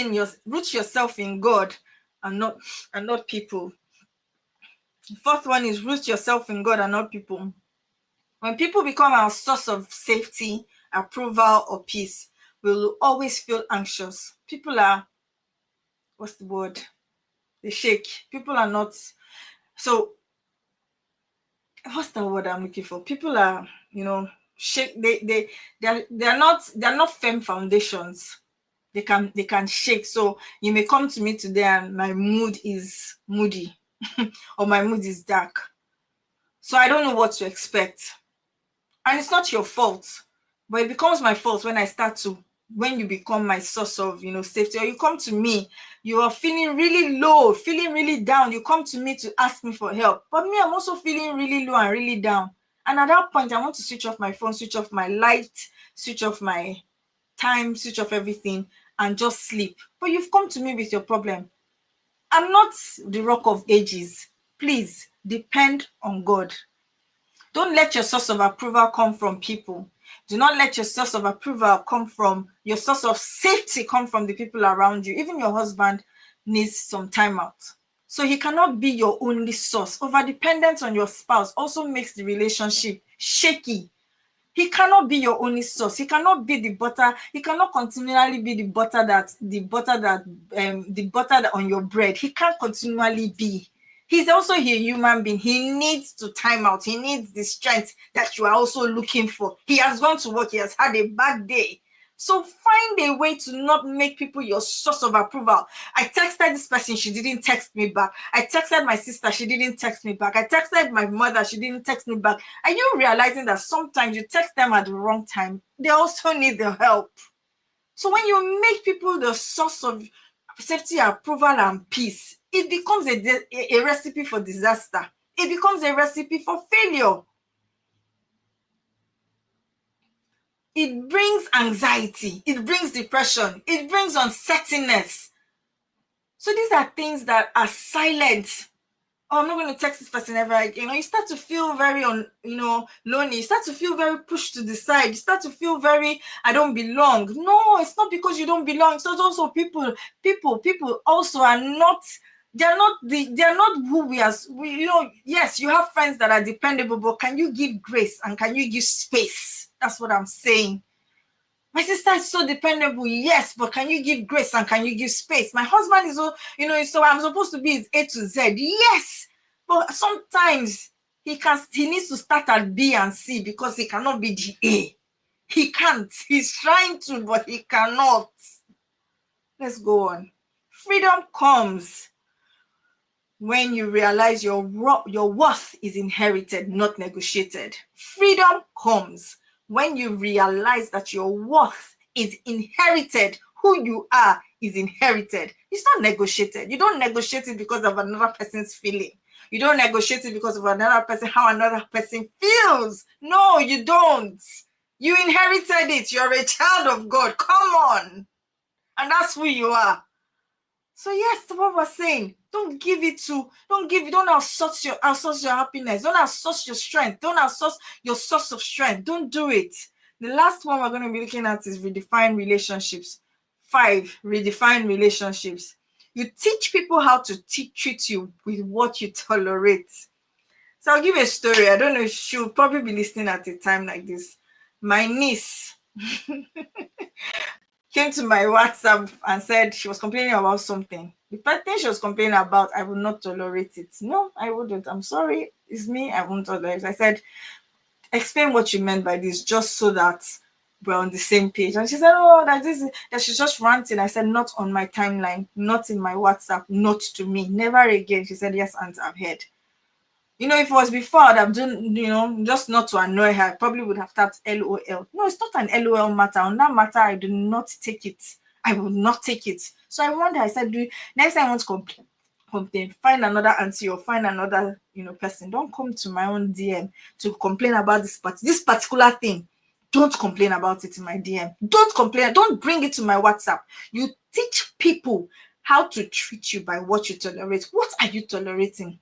yourself in God and not people. The fourth one is root yourself in God and not people. When people become our source of safety, approval, or peace, we will always feel anxious. People are, what's the word? They shake. People are not. So, what's the word I'm looking for? People are, shake. They're not firm foundations. They can shake. So you may come to me today and my mood is moody, or my mood is dark. So I don't know what to expect. And it's not your fault, but it becomes my fault when I start to when you become my source of, safety, or you come to me, you are feeling really low, feeling really down, you come to me to ask me for help. But me, I'm also feeling really low and really down. And at that point, I want to switch off my phone, switch off my light, switch off my time, switch off everything, and just sleep. But you've come to me with your problem. I'm not the rock of ages. Please depend on God. Don't let your source of approval come from people. Do not let your source of approval come from your source of safety, come from the people around you. Even your husband needs some time out. So he cannot be your only source. Overdependence on your spouse also makes the relationship shaky. He cannot be your only source. He cannot be the butter. He cannot continually be the butter on your bread. He can't continually be. He's also a human being. He needs to time out. He needs the strength that you are also looking for. He has gone to work. He has had a bad day. So find a way to not make people your source of approval. I texted this person, she didn't text me back. I texted my sister, she didn't text me back. I texted my mother, she didn't text me back. Are you realizing that sometimes you text them at the wrong time? They also need the help. So when you make people the source of safety, approval, and peace, it becomes a recipe for disaster. It becomes a recipe for failure. It brings anxiety, it brings depression, it brings uncertainness. So these are things that are silent. Oh, I'm not going to text this person ever again. You start to feel very lonely. You start to feel very pushed to the side. You start to feel very, I don't belong. No, it's not because you don't belong. It's also people also are not, they're not who we are. Yes, you have friends that are dependable, but can you give grace and can you give space? That's what I'm saying. My sister is so dependable, yes, but can you give grace and can you give space? My husband is so I'm supposed to be his A to Z, yes, but sometimes he needs to start at B and C because he cannot be the A. He can't. He's trying to, but he cannot. Let's go on. Freedom comes when you realize your worth is inherited, not negotiated. Freedom comes when you realize that your worth is inherited. Who you are is inherited. It's not negotiated. You don't negotiate it because of another person's feeling. You don't negotiate it because of another person, how another person feels. No, you don't. You inherited it. You're a child of God. Come on. And that's who you are. So yes, what we're saying, don't outsource your happiness, don't outsource your strength, don't outsource your source of strength. Don't do it. The last one we're going to be looking at is redefine relationships. 5, redefine relationships. You teach people how to treat you with what you tolerate. So I'll give a story. I don't know if she'll probably be listening at a time like this. My niece came to my WhatsApp and said she was complaining about something. The thing she was complaining about, I would not tolerate it. No, I wouldn't. I'm sorry. It's me. I won't tolerate it. I said, explain what you meant by this, just so that we're on the same page. And she said, oh, that she's just ranting. I said, not on my timeline, not in my WhatsApp, not to me. Never again. She said, yes, Aunt, I've heard. If it was before, I'd have done, just not to annoy her, I probably would have tapped LOL. No, it's not an LOL matter. On that matter, I do not take it. I will not take it. So I wonder, I said, next time I want to complain, find another auntie or find another, person. Don't come to my own DM to complain about this particular thing. Don't complain about it in my DM. Don't complain. Don't bring it to my WhatsApp. You teach people how to treat you by what you tolerate. What are you tolerating?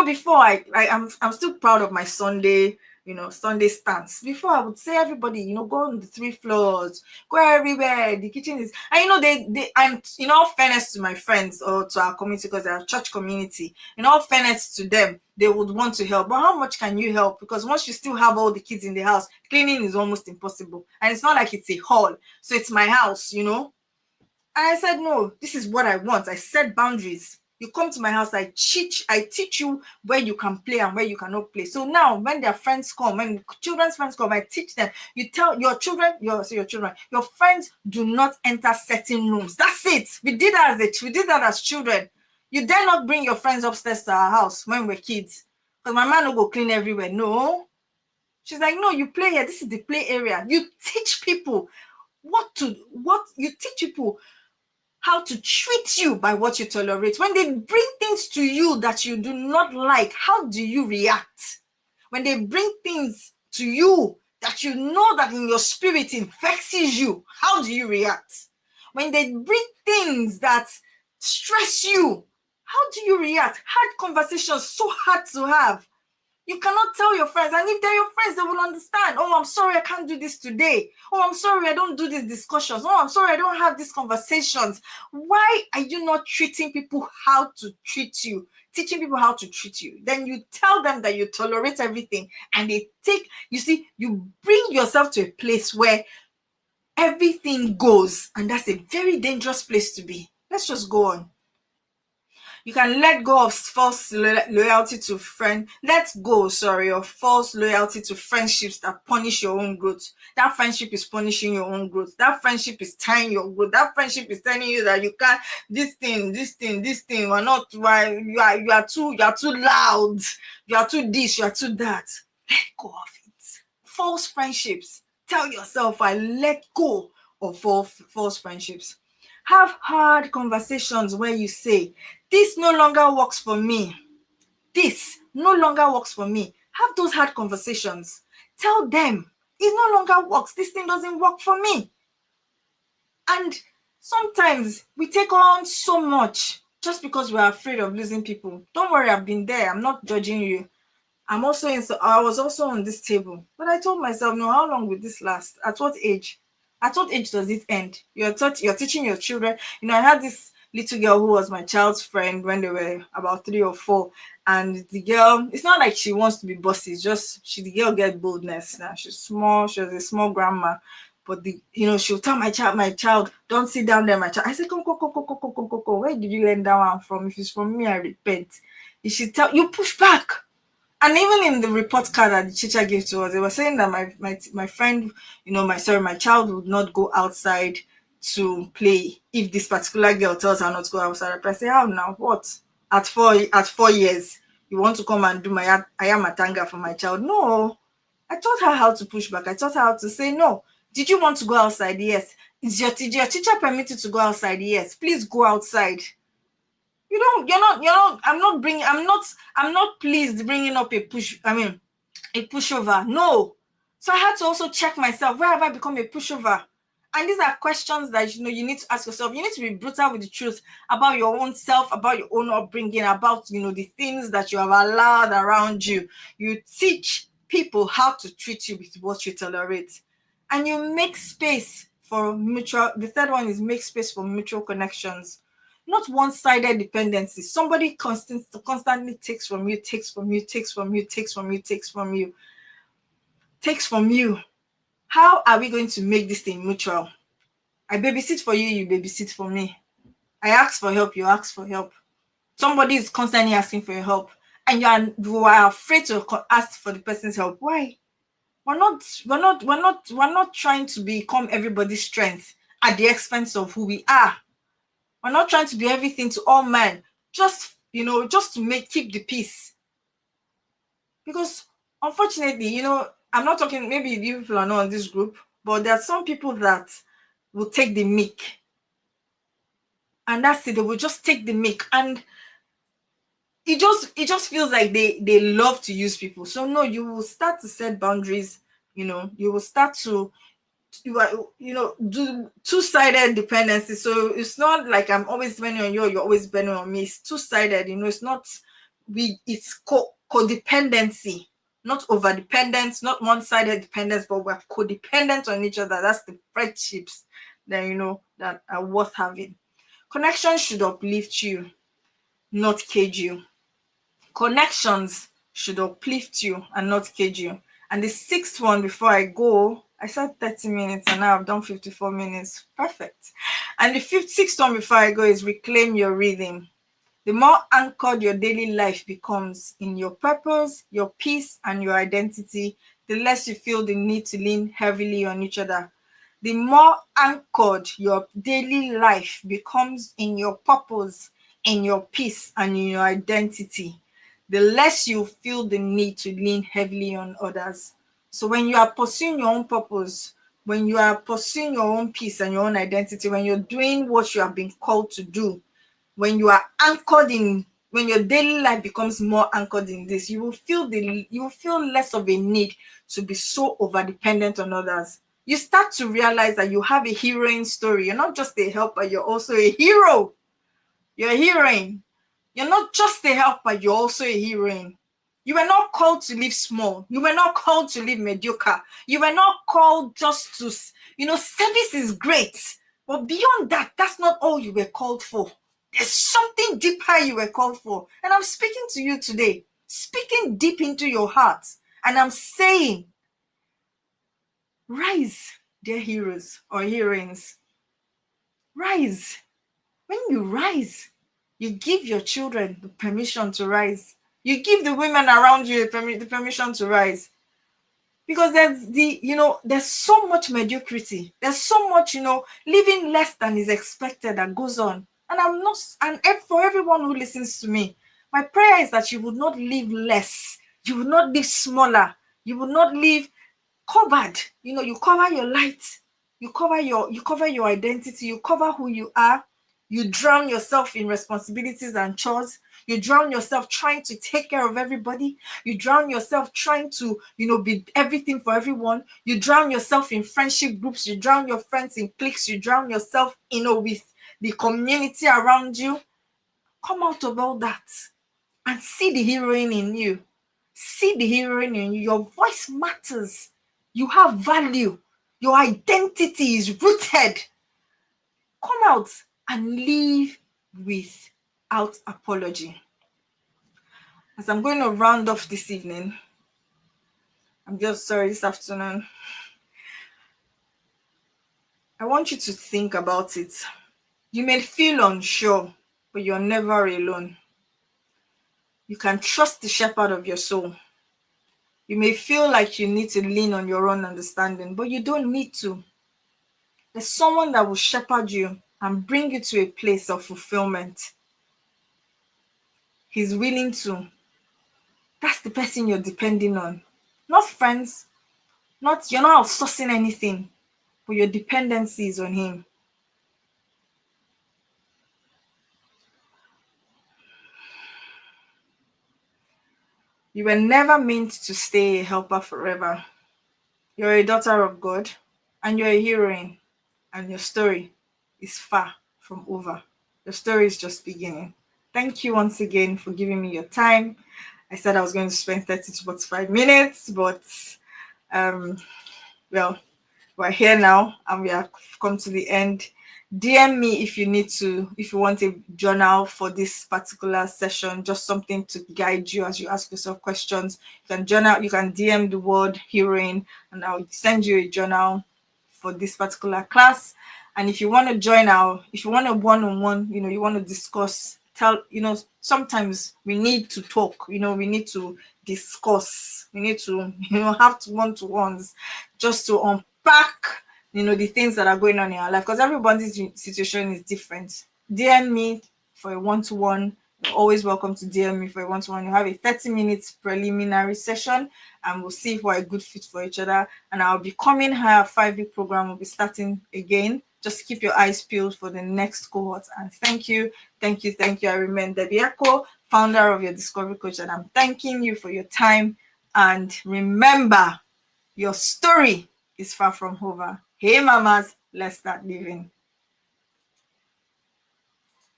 Before I'm still proud of my Sunday stance. Before I would say everybody, go on the 3 floors, go everywhere. The kitchen is, and I'm in all fairness to my friends or to our community, because they're a church community, in all fairness to them, they would want to help. But how much can you help? Because once you still have all the kids in the house, cleaning is almost impossible. And it's not like it's a hall. So it's my house, And I said, no, this is what I want. I set boundaries. You come to my house, I teach you where you can play and where you cannot play. So now when their friends come, when children's friends come, I teach them. You tell your children, your friends do not enter certain rooms. That's it. We did that as children. You dare not bring your friends upstairs to our house when we're kids. Because my man will go clean everywhere. No. She's like, no, you play here. This is the play area. You teach people what you teach people how to treat you by what you tolerate. When they bring things to you that you do not like, how do you react? When they bring things to you that you know that in your spirit it vexes you, how do you react? When they bring things that stress you, how do you react? Hard conversations, so hard to have. You cannot tell your friends, and if they're your friends, they will understand. Oh, I'm sorry, I can't do this today. Oh, I'm sorry, I don't do these discussions. Oh, I'm sorry, I don't have these conversations. Why are you not treating people how to treat you? Teaching people how to treat you? Then you tell them that you tolerate everything, and they take, you see, you bring yourself to a place where everything goes, and that's a very dangerous place to be. Let's just go on. You can let go of false loyalty to friend. Let go, sorry, of false loyalty to friendships that punish your own growth. That friendship is punishing your own growth. That friendship is tying your growth. That friendship is telling you that you can't. This thing. We're not. Why you are too loud. You are too this. You are too that. Let go of it. False friendships. Tell yourself, I let go of false friendships. Have hard conversations where you say, this no longer works for me. This no longer works for me. Have those hard conversations. Tell them, it no longer works. This thing doesn't work for me. And sometimes we take on so much just because we're afraid of losing people. Don't worry, I've been there. I'm not judging you. I was also on this table, but I told myself, no, how long will this last? At what age? At what age does it end? You're teaching your children. I had this little girl who was my child's friend when they were about 3 or 4, and the girl, it's not like she wants to be bossy. It's just the girl get boldness. Now she's small. She was a small grandma, but she'll tell my child, don't sit down there, my child. I said, come. Where did you learn that one from? If it's from me, I repent. You should tell you push back. And even in the report card that the teacher gave to us, they were saying that my friend, my child would not go outside to play if this particular girl tells her not to go outside. I say, how now? What? At 4 years, you want to come and do my ayamatanga for my child? No. I taught her how to push back. I taught her how to say no. Did you want to go outside? Yes. Is your teacher permitted to go outside? Yes. Please go outside. I'm not pleased bringing up a pushover. No. So I had to also check myself. Where have I become a pushover? And these are questions that you need to ask yourself. You need to be brutal with the truth about your own self, about your own upbringing, about the things that you have allowed around you. You teach people how to treat you with what you tolerate. And you make space for mutual. The third one is make space for mutual connections. Not one-sided dependency. Somebody constantly takes from you, takes from you, takes from you, takes from you, takes from you, takes from you. How are we going to make this thing mutual? I babysit for you, you babysit for me. I ask for help, you ask for help. Somebody is constantly asking for your help, and you are afraid to ask for the person's help. Why? We're not trying to become everybody's strength at the expense of who we are. We're not trying to be everything to all men, just to keep the peace. Because unfortunately, I'm not talking, maybe you people are not on this group, but there are some people that will take the mic. And that's it, they will just take the mic. And it just feels like they love to use people. So no, you will start to set boundaries, you will start to do two-sided dependency. So it's not like I'm always depending on you or you're always depending on me. It's two-sided. It's not it's codependency, not overdependence, not one-sided dependence, but we're codependent on each other. That's the friendships that that are worth having. Connection should uplift you, not cage you. Connections should uplift you and not cage you. And the sixth one, before I go, I said 30 minutes and now I've done 54 minutes. Perfect. And the sixth one before I go is reclaim your rhythm. The more anchored your daily life becomes in your purpose, your peace, and your identity, the less you feel the need to lean heavily on each other. The more anchored your daily life becomes in your purpose, in your peace, and in your identity, the less you feel the need to lean heavily on others. So when you are pursuing your own purpose, when you are pursuing your own peace and your own identity, when you're doing what you have been called to do, when you are anchored in, when your daily life becomes more anchored in this, you will feel less of a need to be so over dependent on others. You start to realize that you have a heroine story. You're not just a helper, you're also a hero. You're a heroine. You're not just a helper, you're also a heroine. You were not called to live small. You were not called to live mediocre. You were not called just to, service is great. But beyond that, that's not all you were called for. There's something deeper you were called for. And I'm speaking to you today, speaking deep into your heart. And I'm saying, rise, dear heroes or heroines. Rise. When you rise, you give your children the permission to rise. You give the women around you the permission to rise. Because there's so much mediocrity. There's so much, living less than is expected that goes on. And for everyone who listens to me, my prayer is that you would not live less. You would not live smaller. You would not live covered. You cover your light. You cover your identity. You cover who you are. You drown yourself in responsibilities and chores. You drown yourself trying to take care of everybody. You drown yourself trying to, be everything for everyone. You drown yourself in friendship groups. You drown your friends in cliques. You drown yourself, with the community around you. Come out of all that and see the heroine in you. See the heroine in you. Your voice matters. You have value. Your identity is rooted. Come out and live without apology. As I'm going to round off this evening, this afternoon, I want you to think about it. You may feel unsure, but you're never alone. You can trust the shepherd of your soul. You may feel like you need to lean on your own understanding, but you don't need to. There's someone that will shepherd you and bring you to a place of fulfillment. He's willing to. That's the person you're depending on. Not friends. You're not outsourcing anything, but your dependency is on him. You were never meant to stay a helper forever. You're a daughter of God, and you're a heroine, and your story is far from over. Your story is just beginning. Thank you once again for giving me your time. I said I was going to spend 30 to 45 minutes, but we're here now and we have come to the end. DM me if you want a journal for this particular session, just something to guide you as you ask yourself questions. You can journal, you can DM the word heroine and I'll send you a journal for this particular class. And if you want to join if you want a one-on-one, you want to discuss, sometimes we need to talk, we need to discuss, we need to, have one-to-ones just to unpack, the things that are going on in our life, because everybody's situation is different. DM me for a one-to-one. You're always welcome to DM me for a one-to-one. You have a 30 minutes preliminary session and we'll see if we're a good fit for each other. And I'll be coming here. 5-week program will be starting again. Just keep your eyes peeled for the next cohort. And thank you. I remain Debbie Echo, founder of Your Discovery Coach, and I'm thanking you for your time. And remember, your story is far from over. Hey mamas, let's start living.